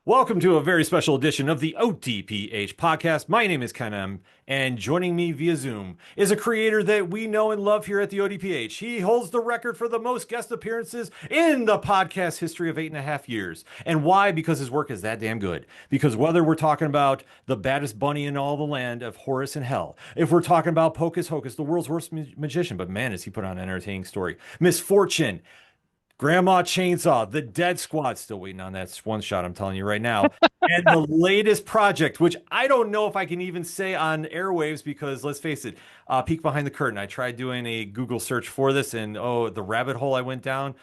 Welcome to a very special edition of the OTPH podcast. My name is Ken M, and joining me via Zoom is a creator that we know and love here at the OTPH. He holds the record for the most guest appearances in the podcast history of 8.5 years. And why? Because his work is that damn good. Because whether we're talking about the baddest bunny in all the land of Horus and Hell, if we're talking about Pocus Hocus, the world's worst magician, but man, has he put on an entertaining story. Misfortune, Grandma Chainsaw, The Dead Squad, still waiting on that one shot, I'm telling you right now. And the latest project, which I don't know if I can even say on airwaves because let's face it, peek behind the curtain. I tried doing a Google search for this and oh, the rabbit hole I went down.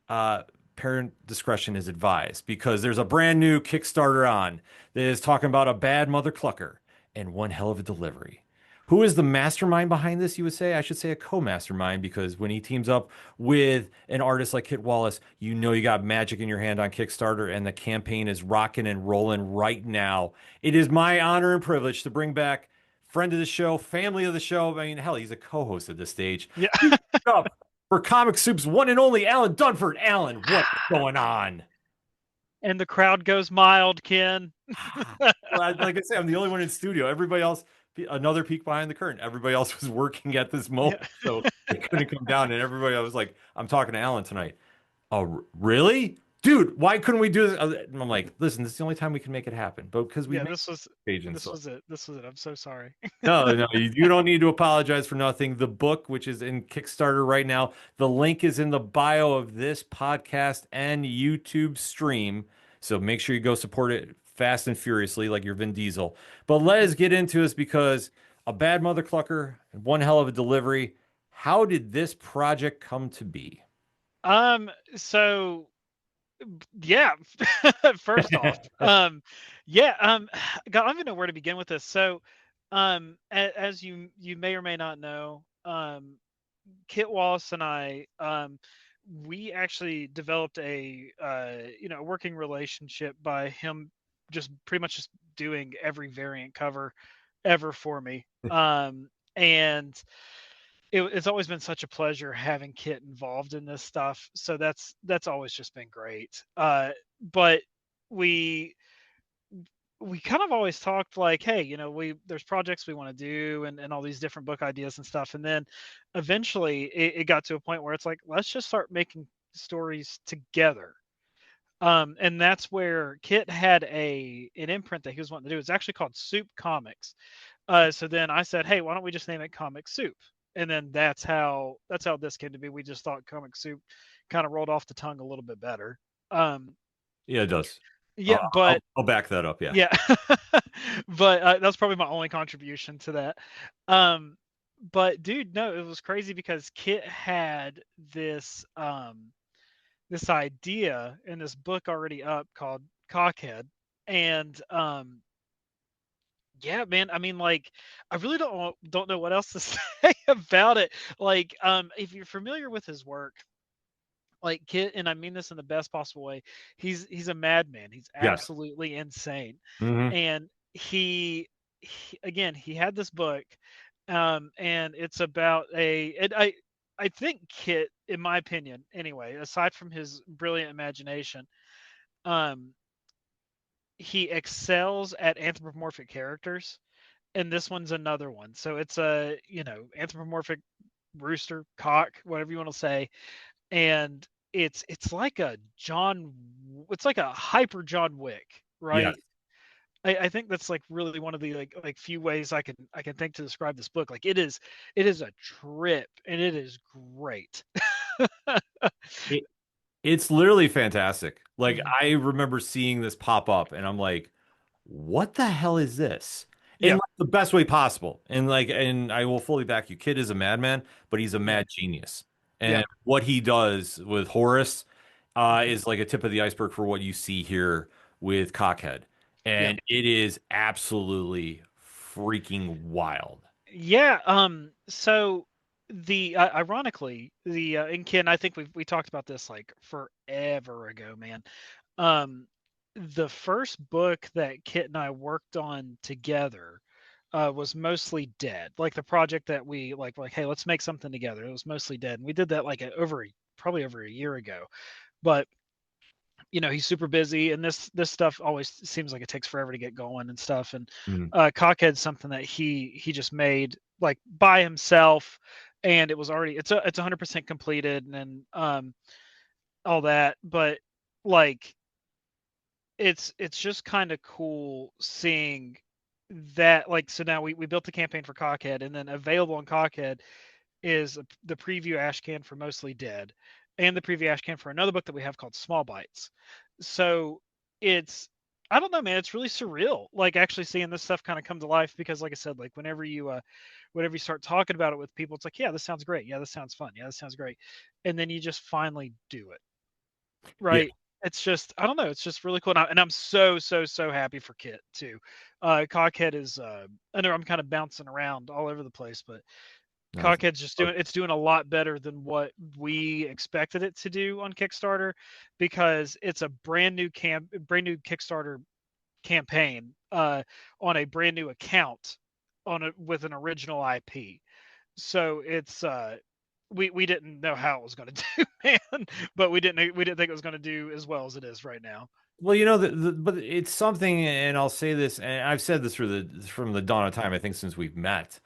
Uh, Parent discretion is advised because there's a brand new Kickstarter on that is talking about a bad mother clucker and one hell of a delivery. Who is the mastermind behind this, you would say? I should say a co-mastermind because when he teams up with an artist like Kit Wallis, you know you got magic in your hand on Kickstarter and the campaign is rocking and rolling right now. It is my honor and privilege to bring back friend of the show, family of the show. I mean, hell, he's a co-host at this stage. Yeah. Up for Comic Soup's one and only Alan Dunford. Alan, what's going on? And the crowd goes mild, Ken. Well, like I say, I'm the only one in studio. Everybody else, another peek behind the curtain. Everybody else was working at this moment, Yeah. so they couldn't come down. And everybody, I was like, I'm talking to Alan tonight. Oh, really? Dude, why couldn't we do this? I'm like, listen, this is the only time we can make it happen. But because we Yeah, make this was agents. this So was it. This was it. I'm so sorry. no, no, you don't need to apologize for nothing. The book, which is in Kickstarter right now, the link is in the bio of this podcast and YouTube stream. So make sure you go support it fast and furiously, like your Vin Diesel. But let us get into this because a bad mother clucker and one hell of a delivery. How did this project come to be? So yeah, first off, yeah, God, I don't even know where to begin with this. So, as you may or may not know, Kit Wallace and I, we actually developed a working relationship by him just pretty much just doing every variant cover ever for me. And it's always been such a pleasure having Kit involved in this stuff. So that's always just been great. But we we kind of always talked like, hey, we there's projects we want to do and all these different book ideas and stuff. And then eventually it got to a point where it's like, let's just start making stories together. And that's where Kit had an imprint that he was wanting to do. It's actually called Soup Comics. So then I said, hey, why don't we just name it Comic Soup? And then that's how this came to be. We just thought Comic Soup kind of rolled off the tongue a little bit better. Um, Yeah, it does. yeah, but I'll back that up. Yeah. yeah, but that's probably my only contribution to that. Um, but dude, no, it was crazy because Kit had this idea in this book already up called Cockhead, and yeah, man. I mean, like, I really don't know what else to say about it. Like, if you're familiar with his work, like Kit, and I mean this in the best possible way, he's a madman. He's Yes. absolutely insane, Hmm. and he had this book, and it's about I think Kit, in my opinion, anyway, aside from his brilliant imagination, um, he excels at anthropomorphic characters, and this one's another one. So it's a anthropomorphic rooster, cock, whatever you want to say, and it's like it's like a hyper John Wick, Yes. right? I think that's like really one of the like few ways I can think to describe this book. Like it is a trip and it is great. It's literally fantastic. Like Mhm. I remember seeing this pop up and I'm like, what the hell is this? In Yeah, like the best way possible. And I will fully back you. Kid is a madman, but he's a yeah, mad genius. yeah. And what he does with Horace Mhm. is like a tip of the iceberg for what you see here with Cockhead. Yeah. And it is absolutely freaking wild. Yeah. So the ironically the and Ken, I think we talked about this like forever ago, man. Um, the first book that Kit and I worked on together was mostly dead. Like the project that we like, hey, let's make something together. It was mostly dead, and we did that like probably over a year ago. But he's super busy, and this stuff always seems like it takes forever to get going and stuff. And Mhm. Cockhead's something that he just made like by himself, and it was already it's 100% completed, and all that. But like it's just kind of cool seeing that. Like, so now we built the campaign for Cockhead, and then available on Cockhead is the preview ash can for Mostly Dead, and the preview ash can for another book that we have called Small Bites. So it's, I don't know, man, it's really surreal, like actually seeing this stuff kind of come to life, because like I said, like whenever you start talking about it with people, it's like, yeah, this sounds great, yeah, this sounds fun, yeah, this sounds great, and then you just finally do it, Yeah. right? It's just, I don't know, it's just really cool. And I'm so happy for Kit too. Cockhead is I know I'm kind of bouncing around all over the place, but No, Cockhead's just doing a lot better than what we expected it to do on Kickstarter, because it's a brand new Kickstarter campaign on a brand new account with an original IP. So it's we didn't know how it was going to do, man, but we didn't think it was going to do as well as it is right now. well, but it's something, and I'll say this, and I've said this from the dawn of time, I think, since we've met.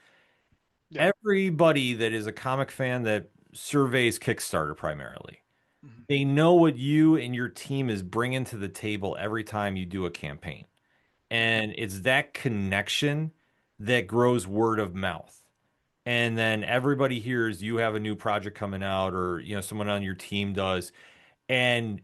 Yeah. Everybody that is a comic fan that surveys Kickstarter primarily, Mhm. they know what you and your team is bringing to the table every time you do a campaign. Yeah. And it's that connection that grows word of mouth. And then everybody hears you have a new project coming out, or someone on your team does, and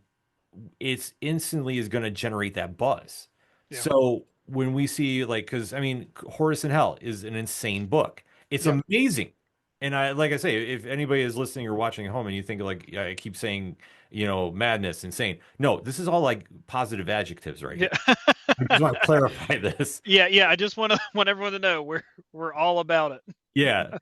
it's instantly is going to generate that buzz. Yeah. So when we see, like, because I mean, Horus in Hell is an insane book. It's Yeah. amazing. And like I say, if anybody is listening or watching at home and you think like, yeah, I keep saying, madness, insane. No, this is all like positive adjectives right Yeah. here. I just want to clarify this. Yeah, yeah. I just want everyone to know we're all about it. Yeah.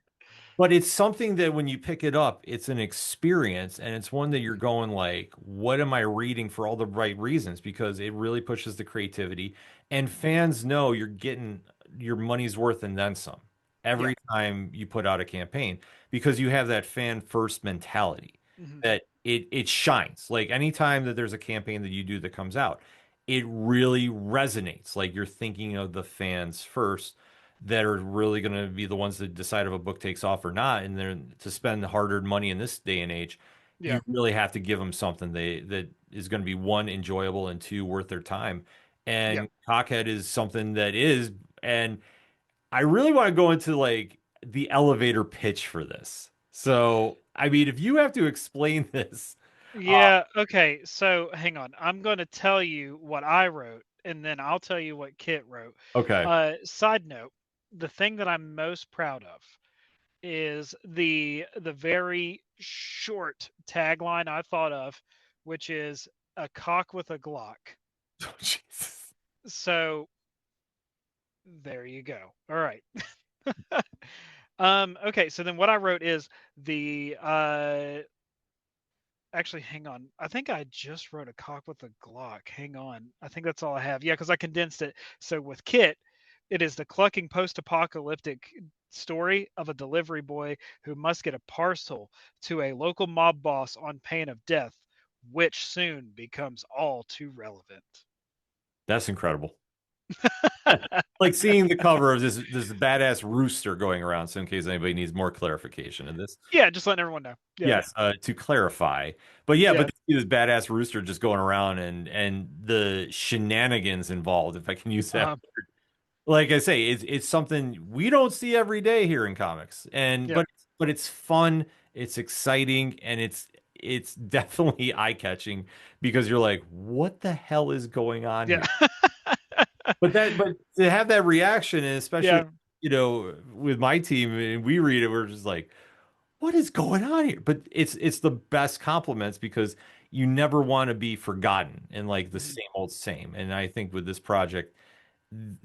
But it's something that when you pick it up, it's an experience, and it's one that you're going like, what am I reading for all the right reasons? Because it really pushes the creativity, and fans know you're getting your money's worth and then some Yeah. every time you put out a campaign, because you have that fan first mentality Hmm. that it shines. Like anytime that there's a campaign that you do that comes out, it really resonates. Like you're thinking of the fans first that are really going to be the ones that decide if a book takes off or not. And then to spend hard-earned money in this day and age, Yeah. you really have to give them something that is going to be one, enjoyable, and two, worth their time. Yeah. And Cockhead is something that is, and I really want to go into like the elevator pitch for this. So, I mean, if you have to explain this, Yeah. Okay. So hang on. I'm going to tell you what I wrote, and then I'll tell you what Kit wrote. okay. Side note: the thing that I'm most proud of is the very short tagline I thought of, which is a cock with a Glock. Oh, Jesus. So there you go. All right. Okay, so then what I wrote is the actually hang on. I think I just wrote a cock with a Glock. Hang on. I think that's all I have. Yeah, because I condensed it. So with Kit, it is the clucking post-apocalyptic story of a delivery boy who must get a parcel to a local mob boss on pain of death, which soon becomes all too relevant. That's incredible. Like seeing the cover of this badass rooster going around. So in case anybody needs more clarification in this, Yeah, just letting everyone know. Yeah. yes, to clarify. But yeah, Yeah. but this badass rooster just going around and the shenanigans involved, if I can use that. Uh, Like I say, it's something we don't see every day here in comics, and yeah. but it's fun, it's exciting, and it's definitely eye-catching because you're like, what the hell is going on Yeah. here? But to have that reaction, and especially Yeah. with my team, and we read it, we're just like, what is going on here? But it's the best compliments because you never want to be forgotten and like the Mhm. same old same. And I think with this project,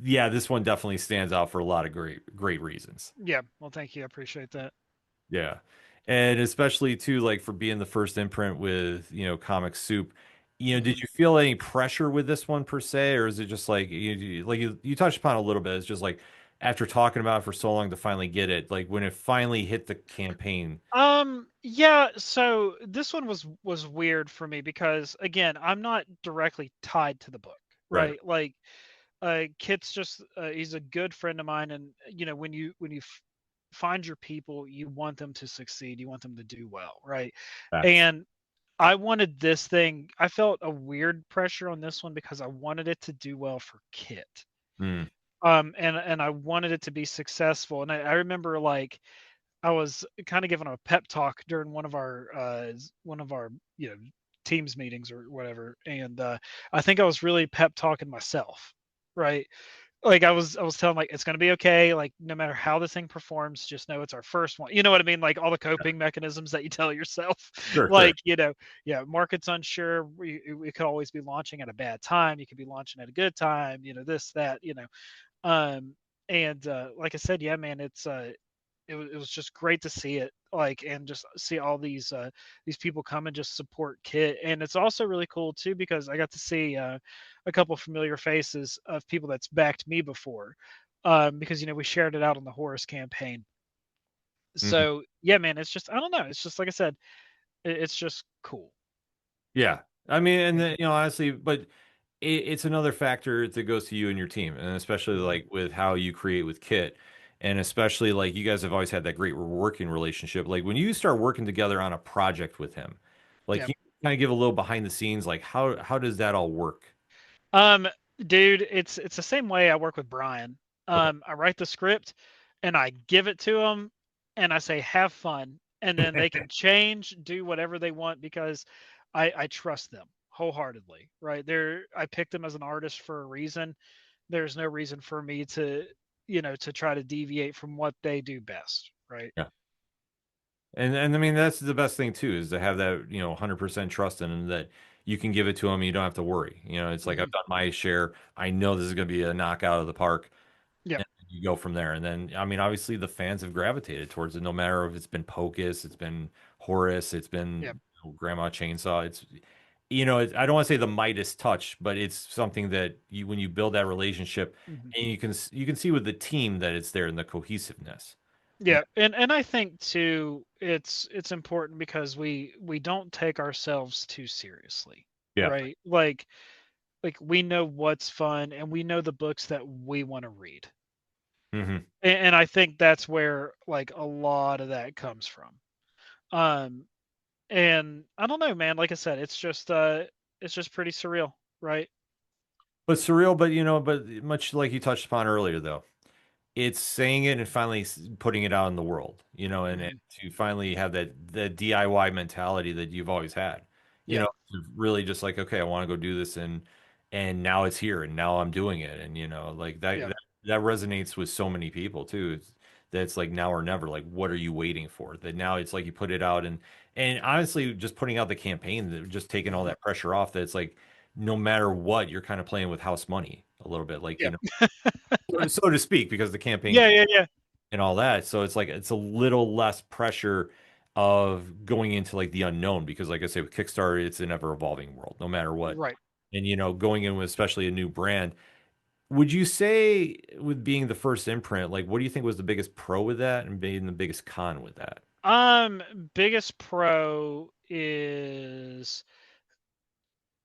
yeah, this one definitely stands out for a lot of great reasons. Yeah. Well, thank you. I appreciate that. Yeah. And especially too, like for being the first imprint with, Comic Soup, did Mhm. you feel any pressure with this one per se, or is it just like like you touched upon a little bit? It's just like after talking about it for so long to finally get it? Like when it finally hit the campaign. Yeah, so this one was weird for me because again, I'm not directly tied to the book, Right. right? Like Kit's just he's a good friend of mine, and when you find your people, you want them to succeed, you want them to do well, right? Facts. And I wanted this thing. I felt a weird pressure on this one because I wanted it to do well for Kit. Mm, And I wanted it to be successful. And I remember like I was kind of giving a pep talk during one of our teams meetings or whatever, and I think I was really pep talking myself, right? Like I was telling like it's gonna be okay. Like no matter how this thing performs, just know it's our first one. You know what I mean? Like all the coping mechanisms that you tell yourself. sure, sure. Like yeah, market's unsure. We could always be launching at a bad time. You could be launching at a good time. This that. Um, and like I said, yeah, man, it was just great to see it, like, and just see all these people come and just support Kit. And it's also really cool too because I got to see a couple familiar faces of people that's backed me before, because we shared it out on the Horus campaign. Mhm. So yeah, man, it's just I don't know, it's just like I said, it's just cool. Yeah. I mean, and Yeah. then, honestly, but it's another factor that goes to you and your team, and especially Mhm. like with how you create with Kit, and especially like you guys have always had that great working relationship. Like when you start working together on a project with him, like Yeah. can you kind of give a little behind the scenes, like how does that all work? Um, Dude, it's the same way I work with Brian. Okay. I write the script and I give it to them and I say have fun, and then they can change, do whatever they want because I trust them wholeheartedly. Right? I picked them as an artist for a reason. There's no reason for me to try to deviate from what they do best. Right? Yeah. And I mean that's the best thing too is to have that 100% trust in him that you can give it to him and you don't have to worry. It's like I've Hmm. done my share. I know this is going to be a knockout of the park, Yep. and you go from there. And then I mean obviously the fans have gravitated towards it. No matter if it's been Pocus, it's been Horace, it's been Yep. Grandma Chainsaw. I don't want to say the Midas touch, but it's something that you when you build that relationship Hmm. and you can see with the team that it's there in the cohesiveness. Yeah, and I think too, it's important because we don't take ourselves too seriously, Yeah. right? Like we know what's fun and we know the books that we want to read, Hmm. and I think that's where like a lot of that comes from. Um, and I don't know, man. Like I said, it's just pretty surreal, right? But surreal, but much like you touched upon earlier, though, it's saying it and finally putting it out in the world, and Hmm. to finally have that DIY mentality that you've always had, Yeah, to really just like, okay, I want to go do this, and now it's here, and now I'm doing it, and like that yeah, that resonates with so many people too. That's like now or never. Like, what are you waiting for? That now it's like you put it out, and honestly, just putting out the campaign, just taking all hmm, that pressure off. That it's like no matter what, you're kind of playing with house money a little bit, like yeah, so to speak, because the campaign yeah, yeah, yeah. and all that. So it's like it's a little less pressure of going into like the unknown because, like I say, with Kickstarter, it's an ever evolving world, no matter what. Right. And going in with especially a new brand, would you say with being the first imprint, like what do you think was the biggest pro with that and being the biggest con with that? Biggest pro is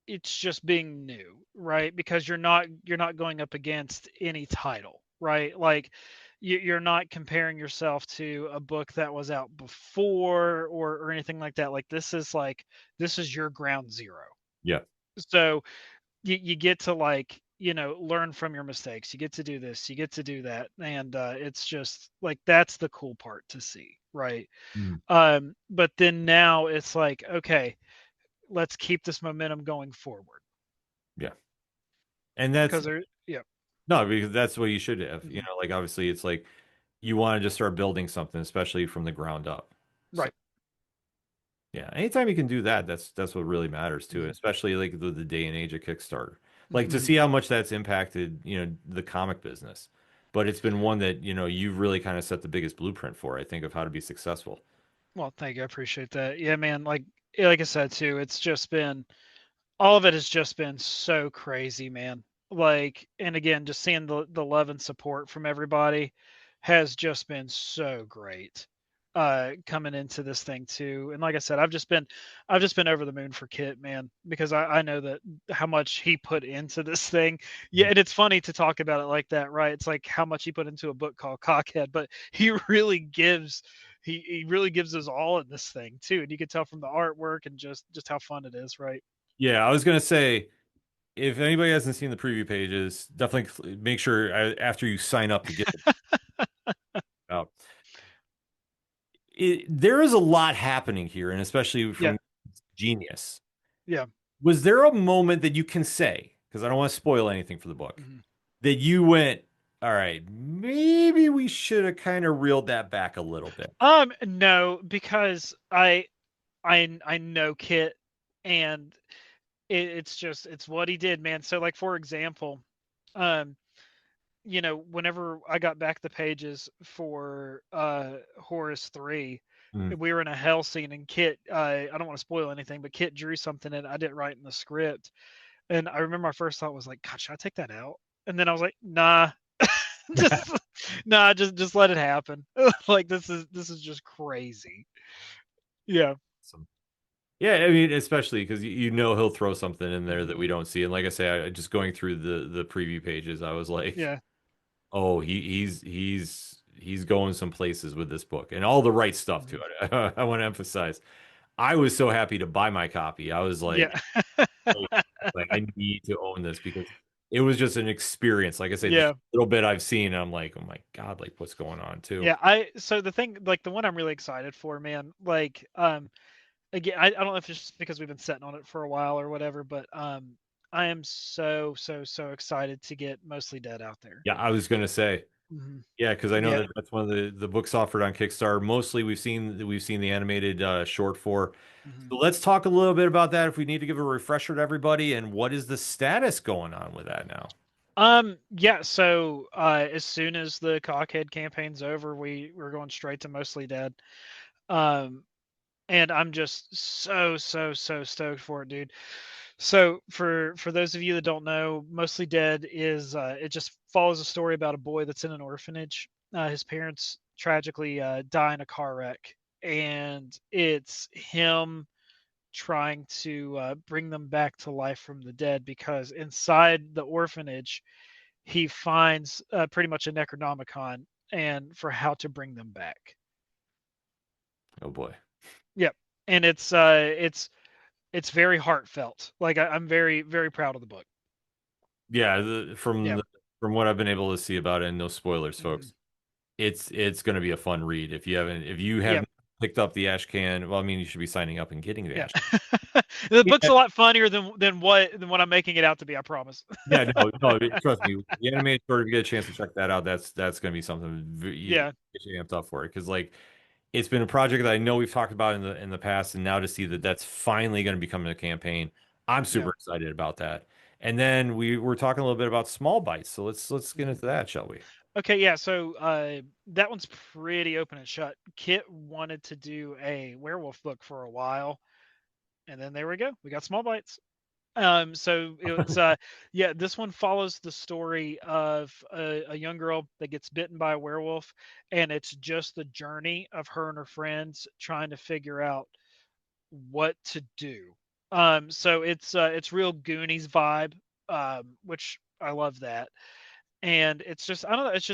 it's just being new, right? Because you're not going up against any title, right? Like you're not comparing yourself to a book that was out before or anything like that. This is your ground zero. Yeah. So you get to learn from your mistakes. You get to do this, you get to do that, and it's just like that's the cool part to see, right? Mm. But then now it's like, okay, let's keep this momentum going forward Yeah. And that's because yeah. no, because that's what you should have. Mhm. Like obviously it's like you want to just start building something, especially from the ground up. So Right. yeah, anytime you can do that, that's what really matters too, Mhm. especially like the day and age of Kickstarter. Like to Mhm. see how much that's impacted, the comic business. But it's been one that, you've really kind of set the biggest blueprint for, I think, of how to be successful. Well, thank you. I appreciate that. Yeah, man. Like I said too, it's just been all of it has just been so crazy, man. Like, and again, just seeing the love and support from everybody has just been so great coming into this thing too. And like I said, I've just been over the moon for Kit, man, because I know that how much he put into this thing. Yeah, and it's funny to talk about it like that, right? It's like how much he put into a book called Cockhead, but he really gives us all in this thing too. And you can tell from the artwork and just how fun it is, right? Yeah, I was gonna say, if anybody hasn't seen the preview pages, definitely make sure after you sign up to get them out. There is a lot happening here, and especially Yeah. from Genius. Yeah. Was there a moment that you can say, because I don't want to spoil anything for the book, Mhm. that you went, all right, maybe we should have kind of reeled that back a little bit? No, because I know Kit, and it's what he did, man. So like for example, um, whenever I got back the pages for Horus 3, Mm. we were in a hell scene, and Kit, I don't want to spoil anything, but Kit drew something that I didn't write in the script. And I remember my first thought was like, God, should I take that out? And then I was like, nah, just nah, just let it happen. Like this is just crazy. Yeah. Awesome. Yeah, I mean, especially because you know he'll throw something in there that Mhm. we don't see. And like I say, just going through the preview pages, I was like, Yeah. oh, he's going some places with this book and all the right stuff to Mhm. it. I want to emphasize. I was so happy to buy my copy. I was Yeah. oh, like I need to own this because it was just an experience. Like I said, just Yeah. a little bit I've seen, I'm like, oh my God, like what's going on too? Yeah. So the thing, like the one I'm really excited for, man, like again, I don't know if it's just because we've been sitting on it for a while or whatever, but I am so so so excited to get Mostly Dead out there. Yeah, I was gonna say, Mhm. yeah, because I know Yeah. that that's one of the books offered on Kickstarter. Mostly we've seen the animated short for. Mhm. So let's talk a little bit about that if we need to give a refresher to everybody and what is the status going on with that now? Yeah, so as soon as the Cockhead campaign's over, we're going straight to Mostly Dead. Um and I'm just so so so stoked for it, dude. So for those of you that don't know, Mostly Dead is it just follows a story about a boy that's in an orphanage. His parents tragically die in a car wreck, and it's him trying to bring them back to life from the dead because inside the orphanage he finds pretty much a Necronomicon and for how to bring them back. Oh boy. Yep, and it's very heartfelt. Like I'm very very proud of the book. Yeah, Yeah. from what I've been able to see about it, and no spoilers, Mhm. folks. It's going to be a fun read. If you haven't Yep. picked up the Ash Can, well, I mean, you should be signing up and getting the Yeah. Ash. The book's Yeah, a lot funnier than what I'm making it out to be, I promise. yeah, no, no, trust me. The animated short, if you get a chance to check that out, that's going to be something you Yeah. get you amped up for it because like it's been a project that I know we've talked about in the past, and now to see that that's finally going to become a campaign, I'm Yeah. super excited about that. And then we were talking a little bit about small bites, so let's get Mhm. into that, shall we? Okay, yeah, so that one's pretty open and shut. Kit wanted to do a werewolf book for a while, and then there we go. We got Small Bites. So it's yeah, this one follows the story of a young girl that gets bitten by a werewolf, and it's just the journey of her and her friends trying to figure out what to do. So it's real Goonies vibe, which I love that. And it's just I don't know, it's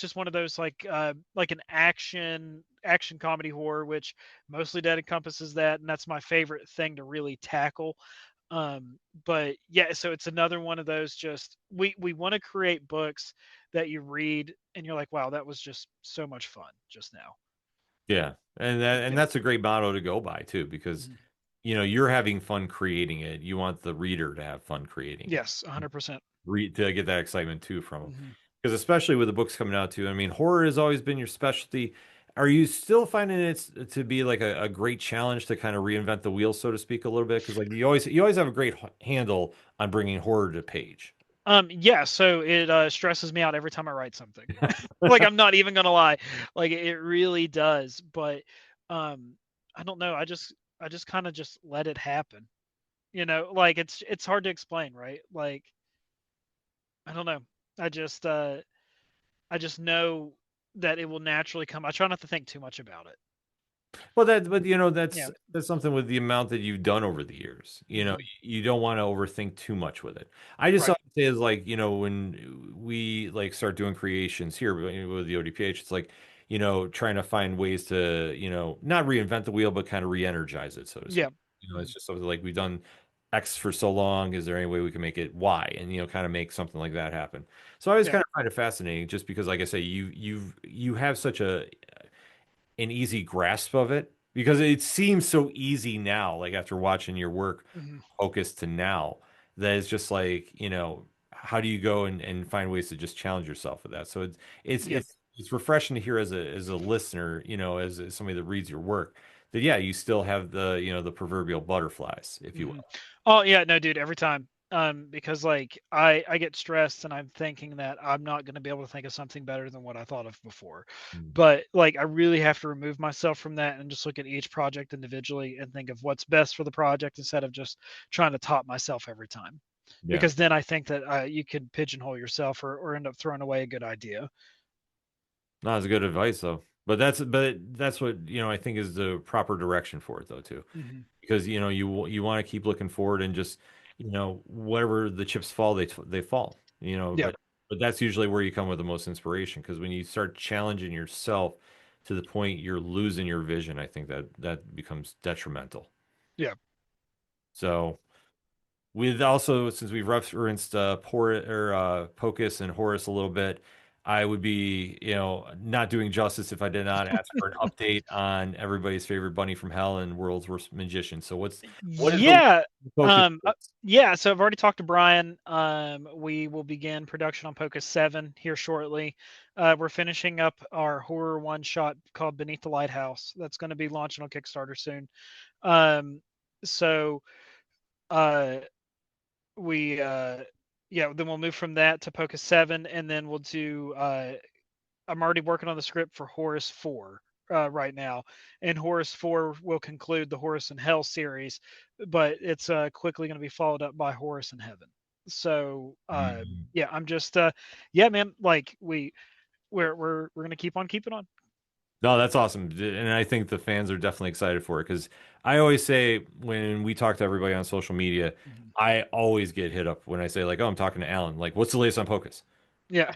just one of those like an action comedy horror, which Mostly Dead encompasses that, and that's my favorite thing to really tackle. But yeah, so it's another one of those just we want to create books that you read and you're like, wow, that was just so much fun just now. Yeah, and Yeah. that's a great motto to go by too, because Mhm. you're having fun creating it. You want the reader to have fun creating it. Yes, 100%. Read to get that excitement too from them. Hmm. Because especially with the books coming out too, I mean, horror has always been your specialty. Are you still finding it to be like a great challenge to kind of reinvent the wheel, so to speak, a little bit? Because like you always have a great handle on bringing horror to page. Yeah, so it stresses me out every time I write something. Like I'm not even gonna lie. Like it really does. But um I don't know. I just kind of just let it happen. Like it's hard to explain, right? Like I don't know. I just I just know that it will naturally come. I try not to think too much about it. Well, but Yeah. that's something with the amount that you've done over the years. Hmm. You don't want to overthink too much with it. I just Right. always say is like, when we like start doing creations here with the ODPH, it's like, trying to find ways to, not reinvent the wheel, but kind of re-energize it, so to Yeah. speak. It's Hmm. just something like we've done X for so long. Is there any way we can make it Y and, kind of make something like that happen? So I always Yeah. kind of find it fascinating just because, like I say, you have such an easy grasp of it because it seems so easy now, like after watching your work Hmm. focus to now, that it's just like, how do you go and find ways to just challenge yourself with that? So it's Yeah. it's it's refreshing to hear as a listener, as somebody that reads your work, that yeah, you still have the proverbial butterflies, if you Hmm. will. Oh yeah, no, dude, every time. Because like I get stressed and I'm thinking that I'm not going to be able to think of something better than what I thought of before. Mm. But like I really have to remove myself from that and just look at each project individually and think of what's best for the project instead of just trying to top myself every time. Yeah. Because then I think that you could pigeonhole yourself or end up throwing away a good idea. No, that's good advice though. But that's what, I think is the proper direction for it though too. Hmm. Because you want to keep looking forward and just whatever the chips fall, they fall. Yeah. But that's usually where you come with the most inspiration, because when you start challenging yourself to the point you're losing your vision, I think that becomes detrimental. Yeah. So with also, since we've referenced Pocus and Horus a little bit, I would be, not doing justice if I did not ask for an update on everybody's favorite bunny from hell and world's worst magician. So what is the Yeah. Pocus? Um, uh, yeah. So I've already talked to Brian. We will begin production on Pocus 7 here shortly. We're finishing up our horror one shot called Beneath the Lighthouse. That's going to be launching on Kickstarter soon. Um, so uh, we yeah, then we'll move from that to Pocus 7, and then we'll do I'm already working on the script for Horus 4 right now, and Horus 4 will conclude the Horus in Hell series, but it's quickly going to be followed up by Horus in Heaven. So Mhm. yeah, I'm just yeah, man. Like we're gonna keep on keeping on. No, that's awesome. And I think the fans are definitely excited for it, because I always say when we talk to everybody on social media, Mhm. I always get hit up when I say like, "Oh, I'm talking to Alan. Like, what's the latest on Pocus?" Yeah.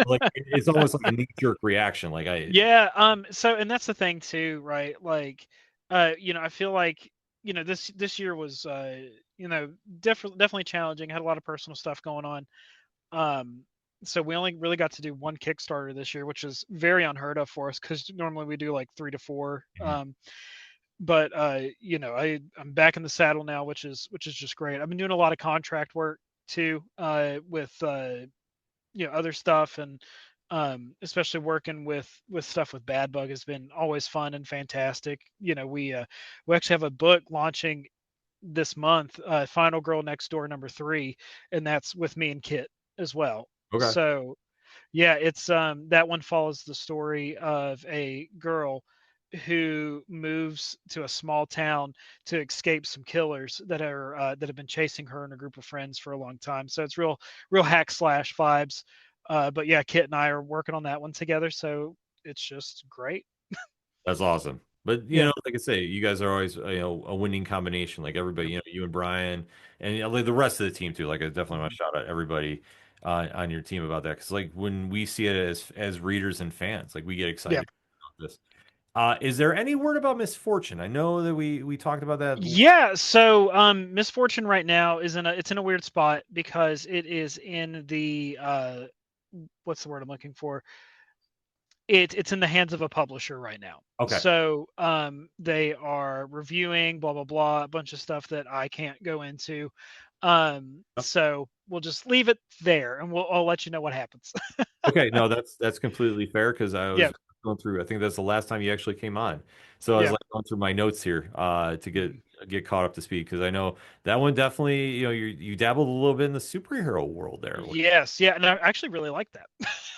Like it's almost like a knee-jerk reaction. Like I Yeah, so and that's the thing too, right? Like I feel like, this year was definitely challenging. Had a lot of personal stuff going on. Um so we only really got to do one Kickstarter this year, which is very unheard of for us cuz normally we do like 3 to 4. But I'm back in the saddle now, which is just great. I've been doing a lot of contract work too with other stuff, and especially working with stuff with Bad Bug has been always fun and fantastic. We actually have a book launching this month, Final Girl Next Door #3, and that's with me and Kit as well. okay. So yeah, it's that one follows the story of a girl who moves to a small town to escape some killers that have been chasing her and a group of friends for a long time. So it's real hack slash vibes. But yeah, Kit and I are working on that one together, so it's just great. That's awesome. But Yeah. like I say, you guys are always a winning combination. Like everybody, you and Brian, and like the rest of the team too. Like I definitely want Mhm. to shout out everybody on your team about that, because like when we see it as readers and fans, like we get Yeah. excited about this. Is there any word about Misfortune? I know that we talked about that. Yeah, so Misfortune right now it's in a weird spot because it is in the what's the word I'm looking for? It's in the hands of a publisher right now. Okay. So they are reviewing blah blah blah, a bunch of stuff that I can't go into. So we'll just leave it there and I'll let you know what happens. Okay, no, that's completely fair, because I Yeah. was going through. I think that's the last time you actually came on, so I was Yeah. like going through my notes here to Mhm. get caught up to speed, because I know that one definitely. You dabbled a little bit in the superhero world there. Yes, yeah, and I actually really like that.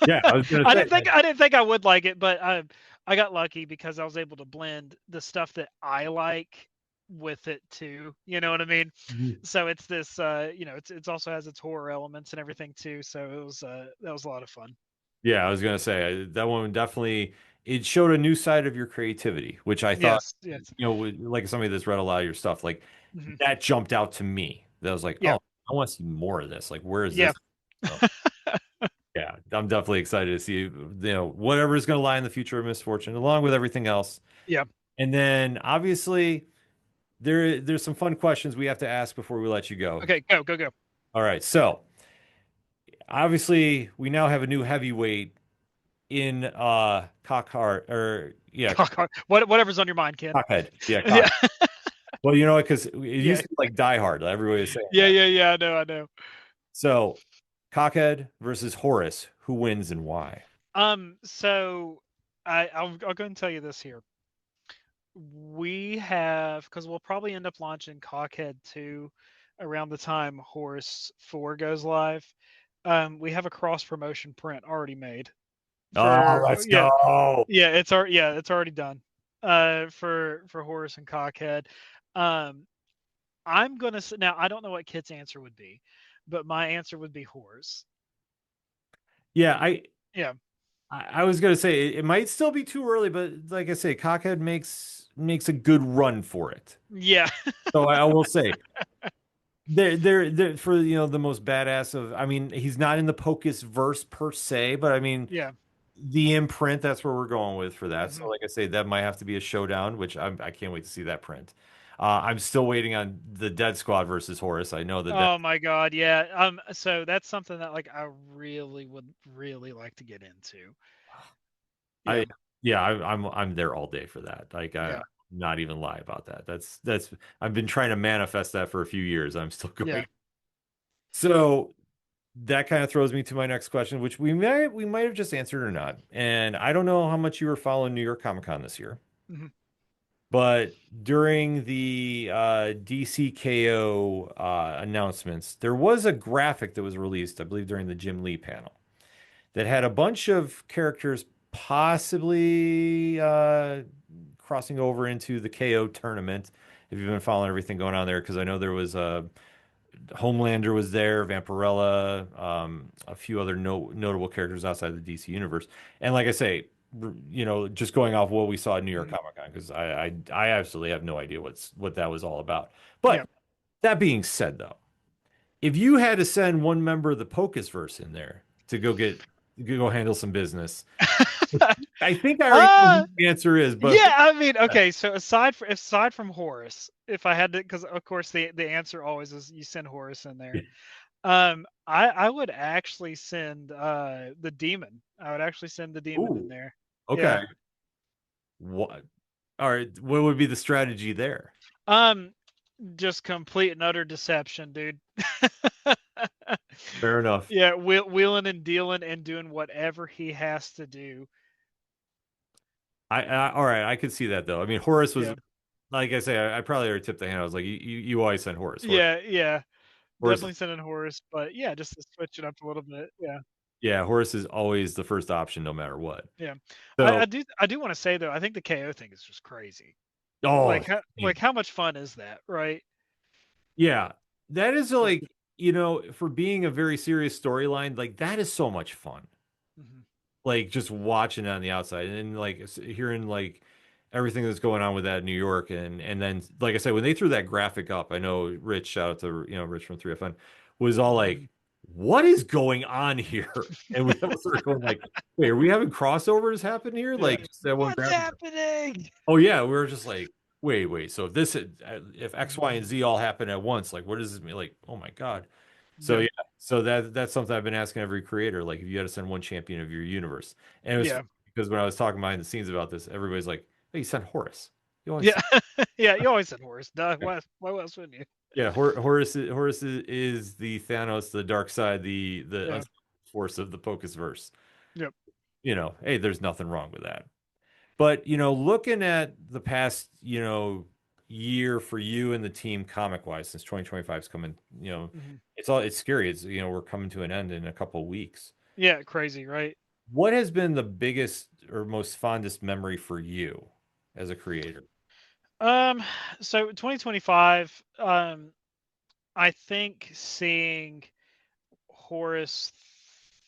Yeah, I was gonna say. I didn't think I would like it, but I got lucky because I was able to blend the stuff that I like with it too. You know what I mean? Mhm. So it's this, it's also has its horror elements and everything too. So it was that was a lot of fun. Yeah, I was gonna say that one definitely it showed a new side of your creativity, which I thought, Yes, yes, like somebody that's read a lot of your stuff, like hmm that jumped out to me. That was like, yeah, oh, I want to see more of this. Like, where is yeah, this? So, yeah, I'm definitely excited to see, whatever is going to lie in the future of Misfortune, along with everything else. yeah. And then obviously there's some fun questions we have to ask before we let you go. Okay, go, go, go. All right, so obviously we now have a new heavyweight in Cockhart or yeah, Whatever's on your mind, Ken. Cockhead. Yeah, Yeah, Cock. Well, because it yeah, used to be like Die Hard. Everybody was saying yeah, that. yeah, yeah. I know, I know. So Cockhead versus Horace, who wins and why? So I'll go ahead and tell you this here. We have because we'll probably end up launching Cockhead 2 around the time Horse 4 goes live. We have a cross promotion print already made Oh, for let's go. it's already done. For Horse and Cockhead. Um, I'm gonna now I don't know what Kit's answer would be, but my answer would be Horse. Yeah, Yeah, I was gonna say it might still be too early, but like I say, Cockhead makes a good run for it. yeah, So I will say they're for the most badass of. I mean, he's not in the Pocus verse per se, but I mean yeah. the imprint. That's where we're going with for that. So Mhm. like I say, that might have to be a showdown, which I can't wait to see that print. I'm still waiting on the Dead Squad versus Horus. I know that. Oh my God, yeah. So that's something that like I really would really like to get into. Yeah, I yeah, I'm there all day for that. Like I yeah, not even lie about that. That's I've been trying to manifest that for a few years. I'm still yeah. going. So that kind of throws me to my next question, which we might have just answered or not. And I don't know how much you were following New York Comic Con this year, Mhm. but during the DCKO announcements, there was a graphic that was released, I believe, during the Jim Lee panel that had a bunch of characters possibly crossing over into the KO tournament. If you've been following everything going on there, because I know there was Homelander was there, Vampirella, a few other notable characters outside the DC universe. And like I say, just going off what we saw at New York Mhm. Comic Con, because I absolutely have no idea what that was all about. Yeah. But that being said, though, if you had to send one member of the Pocus verse in there to go handle some business, I think I already know uh what the answer is, but yeah, I mean, okay, so aside from Horus, if I had to, because of course the answer always is you send Horus in there. I would actually send the demon. I would actually send the demon in ooh, there. okay. Yeah. What? All right. What would be the strategy there? Um, just complete and utter deception, dude. Fair enough. Yeah, wheeling and dealing and doing whatever he has to do. All right, I could see that though. I mean, Horace was Yeah, like I say, I probably already tipped the hand. I was like, you always send Horace. yeah, yeah. Horace, Definitely sending Horus, but yeah, just to switch it up a little bit. Yeah, yeah, Horace is always the first option, no matter what. yeah. So, I do want to say though, I think the KO thing is just crazy. oh, Like how much fun is that, right? yeah, that is Yeah. like for being a very serious storyline, like that is so much fun. hmm Like just watching it on the outside and like hearing like everything that's going on with that in New York and then like I said when they threw that graphic up, I know Rich, shout out to Rich from 3FN, was all hmm like, "What is going on here?" And we all started going like, "Wait, are we having crossovers happen here?" Yeah. Like just that one What's graphic. happening? Oh yeah, we were just like, "Wait. So if X, Y, and Z all happen at once, like what does this mean?" Like, oh my God. So Yeah, yeah, so that's something I've been asking every creator. Like, if you had to send one champion of your universe, and it was yeah, funny because when I was talking behind the scenes about this, everybody's like, "Hey, you sent Horus. You always yeah, send." yeah. You always said Horus. Duh. Why else wouldn't you? Yeah, Horus is the Thanos, the dark side, the Yeah. unseen force of the Pocus verse. Yep. Hey, there's nothing wrong with that. But looking at the past, year for you and the team comic wise, since 2025 is coming, hmm it's scary. It's we're coming to an end in a couple of weeks. Yeah. Crazy, right? What has been the biggest or most fondest memory for you as a creator? Um, so 2025, I think seeing Horus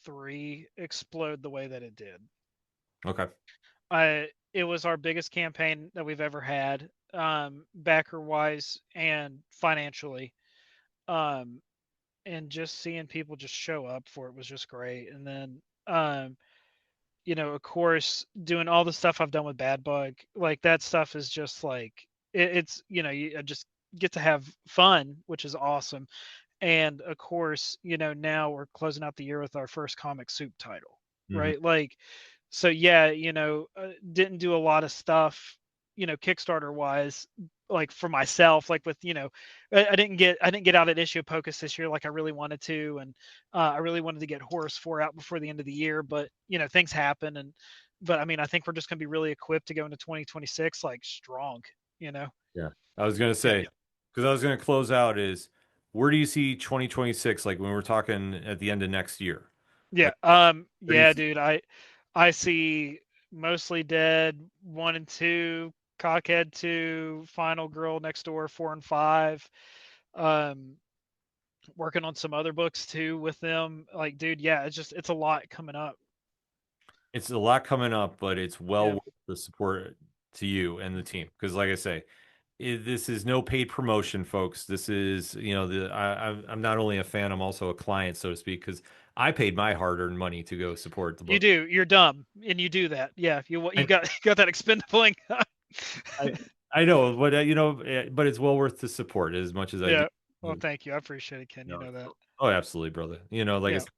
3 explode the way that it did. Okay. It was our biggest campaign that we've ever had, backer wise and financially. Um, and just seeing people just show up for it was just great. And then, of course, doing all the stuff I've done with Bad Bug, like that stuff is just like it's I just get to have fun, which is awesome. And of course, now we're closing out the year with our first comic soup title, Mhm. right? Like, so yeah, didn't do a lot of stuff, Kickstarter wise, like for myself, like with, I didn't get out at issue of Pocus this year like I really wanted to, and I really wanted to get Horus 4 out before the end of the year, but things happen, but I mean, I think we're just gonna be really equipped to go into 2026 like strong, you know. Yeah. I was gonna Yeah. say, because I was gonna close out is where do you see 2026, like when we're talking at the end of next year? Yeah. Like where do you Yeah, see dude. I see Mostly Dead 1 and 2, Cockhead 2, Final Girl Next Door 4 and 5. Um, Working on some other books too with them. Like, dude, yeah, it's a lot coming up. it's a lot coming up, but it's well Yeah. worth the support to you and the team. Because like I say, this is no paid promotion, folks. This is, I'm not only a fan, I'm also a client, so to speak, because I paid my hard-earned money to go support the You book. do. You're dumb, and you do that. Yeah. You I, got you got that expendable income. I, I know, but but it's well worth the support as much as I do. Yeah. Well, thank you. I appreciate it, Ken. You know that. Oh, absolutely, brother. Like I Yeah. said,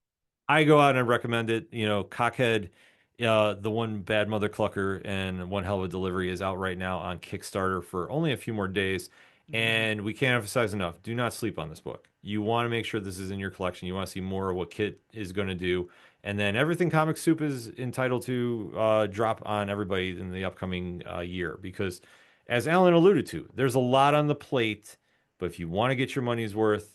I go out and recommend it. Cockhead, the one bad mother clucker and one hell of a delivery is out right now on Kickstarter for only a few more days. Hmm. And we can't emphasize enough, do not sleep on this book. You want to make sure this is in your collection. You want to see more of what Kit is going to do. And then everything Comic Soup is entitled to drop on everybody in the upcoming year. Because as Alan alluded to, there's a lot on the plate. But if you want to get your money's worth,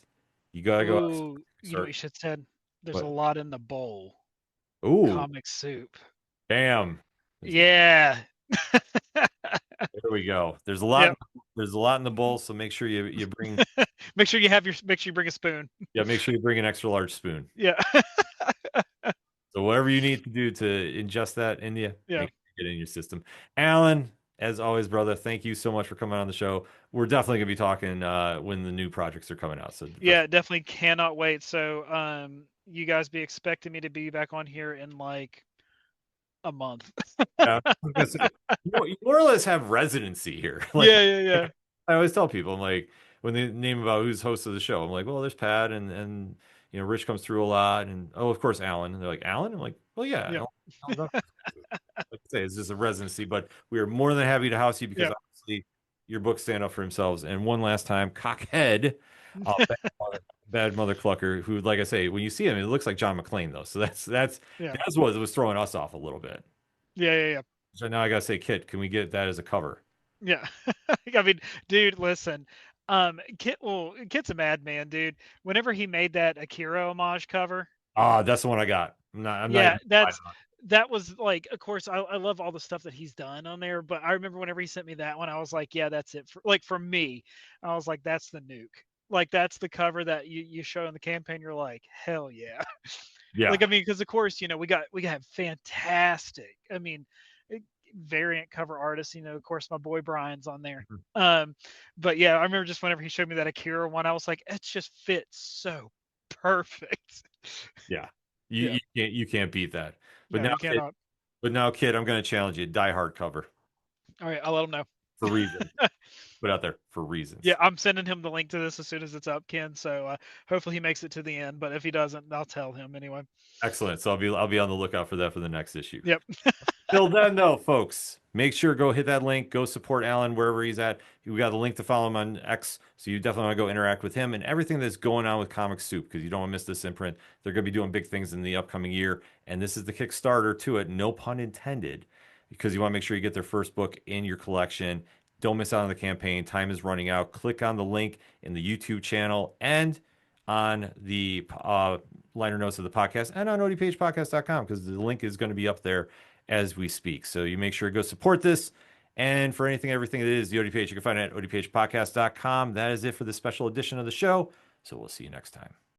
you got to go out and Ooh, you know what start. you should said? There's a But, lot in the bowl. ooh, Comic soup. bam. Yeah. There we go. There's a Yep. lot. There's a lot in the bowl, so make sure you bring. Make sure you bring a spoon. Yeah, make sure you bring an extra large spoon. Yeah. So whatever you need to do to ingest that in you, Yeah. make sure you get it in your system. Alan, as always, brother, thank you so much for coming on the show. We're definitely gonna be talking when the new projects are coming out. So Yeah, definitely cannot wait. So you guys be expecting me to be back on here in like a month. yeah, I was gonna say, you more or less have residency here. Yeah, yeah, yeah. I always tell people, I'm like, when they name about who's host of the show, I'm like, well, there's Pat and Rich comes through a lot, and oh, of course, Alan. And they're like, Alan? I'm like, well, yeah, Yeah. Alan Dunford. Like I say, it's just a residency, but we are more than happy to house you because Yeah. obviously your books stand up for themselves. And one last time, Cockhead, bad mother clucker, who, like I say, when you see him, it looks like John McClane though. So Yeah. that's what was throwing us off a little bit. Yeah, yeah, yeah. So now I gotta say, Kit, can we get that as a cover? Yeah. I mean, dude, listen. Kit's a madman, dude. Whenever he made that Akira homage cover, Ah, that's the one I got. I'm not yeah, even. that was like, of course, I love all the stuff that he's done on there, but I remember whenever he sent me that one, I was like, yeah, that's it. For me, I was like, that's the nuke. Like that's the cover that you show in the campaign. You're like, hell yeah. Yeah. Like, I mean, because of course, we got fantastic. I mean, eh, variant cover artists. Of course, my boy Brian's on there. Mhm. Um, but yeah, I remember just whenever he showed me that Akira one, I was like, it just fits so perfect. Yeah. Yeah. You can't beat that. But No, now, you Kit, cannot. Kid, I'm gonna challenge you. Die Hard cover All right, I'll let him know. for reasons. Put out there for Yeah, reasons. I'm sending him the link to this as soon as it's up, Ken. So hopefully he makes it to the end. But if he doesn't, I'll tell him anyway. Excellent. So I'll be on the lookout for that for the next issue. Yep. Till then, though, folks, make sure go hit that link. Go support Alan wherever he's at. We got the link to follow him on X, so you definitely want to go interact with him and everything that's going on with Comic Soup because you don't want to miss this imprint. They're going to be doing big things in the upcoming year, and this is the Kickstarter to it. No pun intended, because you want to make sure you get their first book in your collection. Don't miss out on the campaign. Time is running out. Click on the link in the YouTube channel and on the liner notes of the podcast and on odphpodcast.com because the link is going to be up there as we speak. So you make sure to go support this. And for anything, everything that is the ODPH, you can find it at odphpodcast.com. That is it for this special edition of the show. So we'll see you next time.